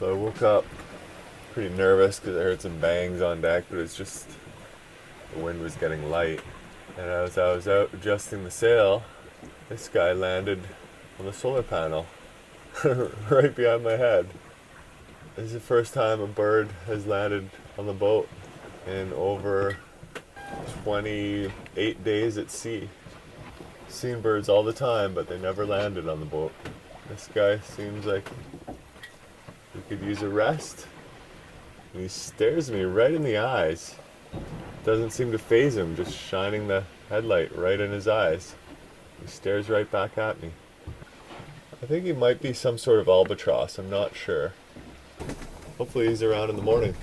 So I woke up pretty nervous because I heard some bangs on deck, but it's just the wind was getting light. And as I was out adjusting the sail, this guy landed on the solar panel right behind my head. This is the first time a bird has landed on the boat in over 28 days at sea. Seen birds all the time, but they never landed on the boat. This guy seems like he could use a rest. And he stares me right in the eyes. Doesn't seem to faze him, just shining the headlight right in his eyes. He stares right back at me. I think he might be some sort of albatross, I'm not sure. Hopefully he's around in the morning.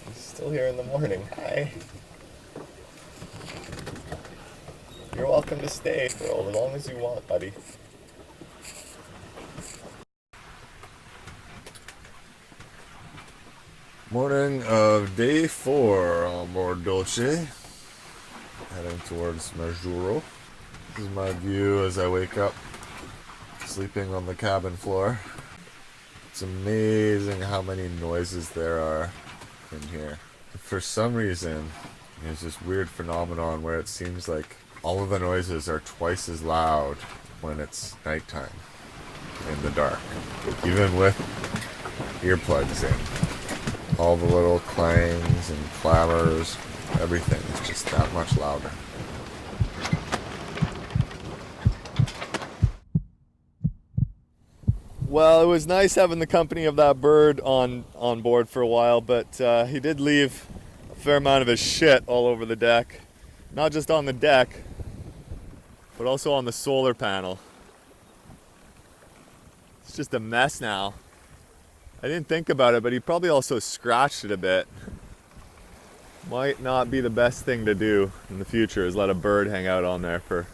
He's still here in the morning. Hi. You're welcome to stay for as long as you want, buddy. Morning of day 4 on board Dolce. Heading towards Majuro. This is my view as I wake up, sleeping on the cabin floor. It's amazing how many noises there are in here. For some reason, there's this weird phenomenon where it seems like all of the noises are twice as loud when it's nighttime, in the dark. Even with earplugs in. All the little clangs and clamors, everything is just that much louder. Well, it was nice having the company of that bird on board for a while, but he did leave a fair amount of his shit all over the deck. Not just on the deck, but also on the solar panel. It's just a mess now. I didn't think about it, but he probably also scratched it a bit. Might not be the best thing to do in the future, is let a bird hang out on there for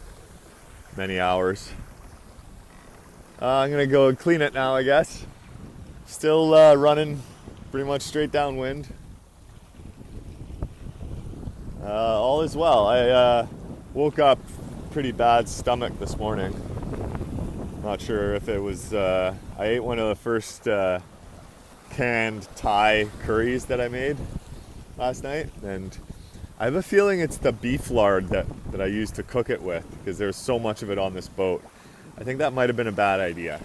many hours. I'm gonna go and clean it now, I guess. Still running pretty much straight downwind. All is well. I woke up pretty bad stomach this morning. Not sure if it was, I ate one of the first canned Thai curries that I made last night, and I have a feeling it's the beef lard that I used to cook it with, because there's so much of it on this boat. I think that might have been a bad idea.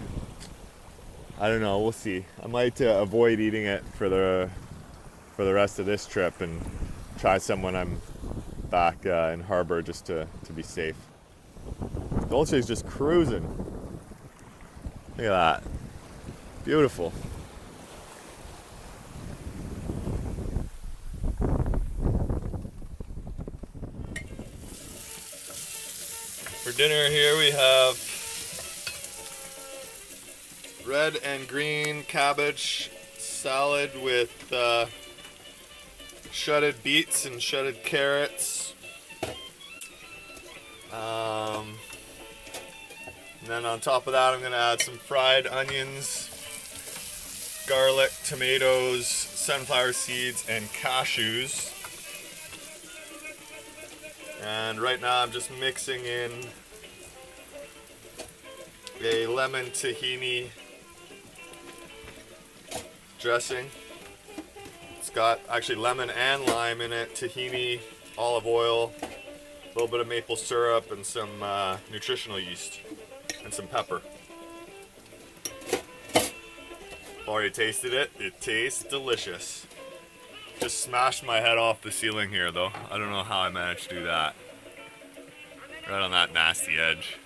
I don't know, we'll see. I might avoid eating it for the rest of this trip and try some when I'm back in harbor, just to be safe. Dolce's just cruising. Look at that. Beautiful. For dinner here we have red and green cabbage salad with shredded beets and shredded carrots. And then on top of that I'm going to add some fried onions, garlic, tomatoes, sunflower seeds, and cashews. And right now I'm just mixing in a lemon tahini dressing. It's got actually lemon and lime in it, tahini, olive oil, a little bit of maple syrup, and some nutritional yeast, and some pepper. Already tasted it. It tastes delicious. Just smashed my head off the ceiling here though. I don't know how I managed to do that. Right on that nasty edge.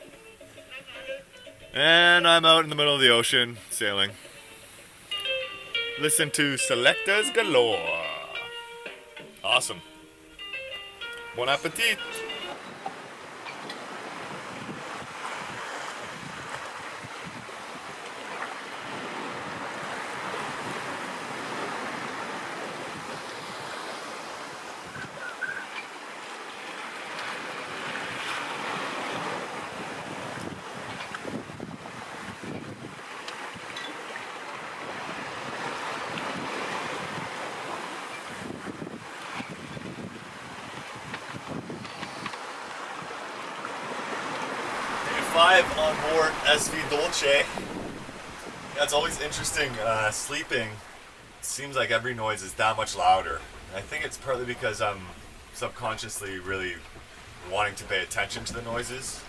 And I'm out in the middle of the ocean sailing. Listen to Selectors Galore. Awesome. Bon appetit. live on board SV Dolce. Yeah, it's always interesting sleeping. It seems like every noise is that much louder. And I think it's partly because I'm subconsciously really wanting to pay attention to the noises,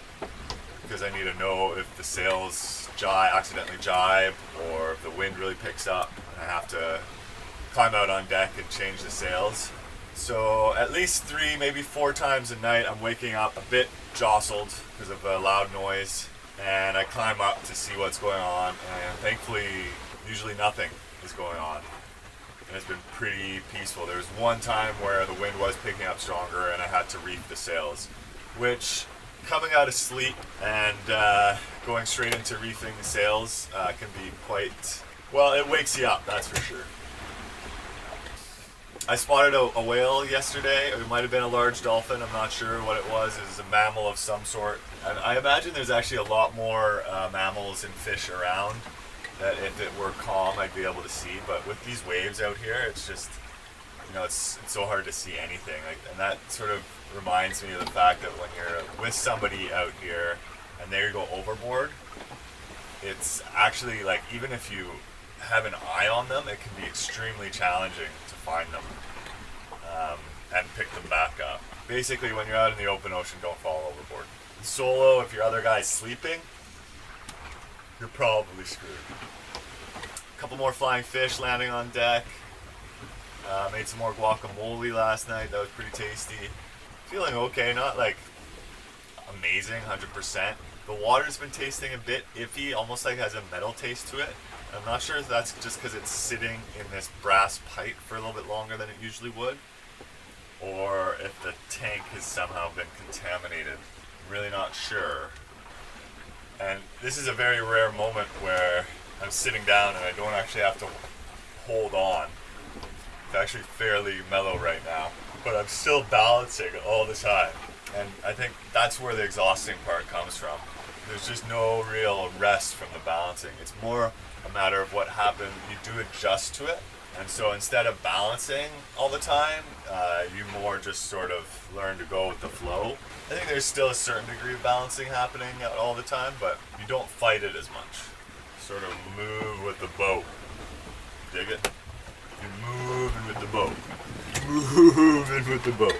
because I need to know if the sails accidentally jibe, or if the wind really picks up and I have to climb out on deck and change the sails. So at least 3, maybe 4 times a night I'm waking up a bit jostled because of a loud noise, and I climb up to see what's going on, and thankfully usually nothing is going on, and it's been pretty peaceful. There was one time where the wind was picking up stronger and I had to reef the sails, which, coming out of sleep and going straight into reefing the sails can be quite, well, it wakes you up, that's for sure. I spotted a whale yesterday. It might have been a large dolphin, I'm not sure what it was. It was a mammal of some sort. And I imagine there's actually a lot more mammals and fish around that if it were calm I'd be able to see. But with these waves out here, it's just, it's so hard to see anything. And that sort of reminds me of the fact that when you're with somebody out here and they go overboard, it's actually like, even if you have an eye on them, it can be extremely challenging to find them and pick them back up. Basically, when you're out in the open ocean, don't fall overboard. Solo, if your other guy's sleeping, you're probably screwed. A couple more flying fish landing on deck. Made some more guacamole last night. That was pretty tasty. Feeling okay, not like amazing 100%. The water's been tasting a bit iffy, almost like it has a metal taste to it. I'm not sure if that's just because it's sitting in this brass pipe for a little bit longer than it usually would, or if the tank has somehow been contaminated. I'm really not sure. And this is a very rare moment where I'm sitting down and I don't actually have to hold on. It's actually fairly mellow right now, but I'm still balancing all the time. And I think that's where the exhausting part comes from. There's just no real rest from the balancing. It's more a matter of what happened. You do adjust to it, and so instead of balancing all the time, you more just sort of learn to go with the flow. I think there's still a certain degree of balancing happening all the time, but you don't fight it as much. Sort of move with the boat. Dig it? You're moving with the boat. Moving with the boat.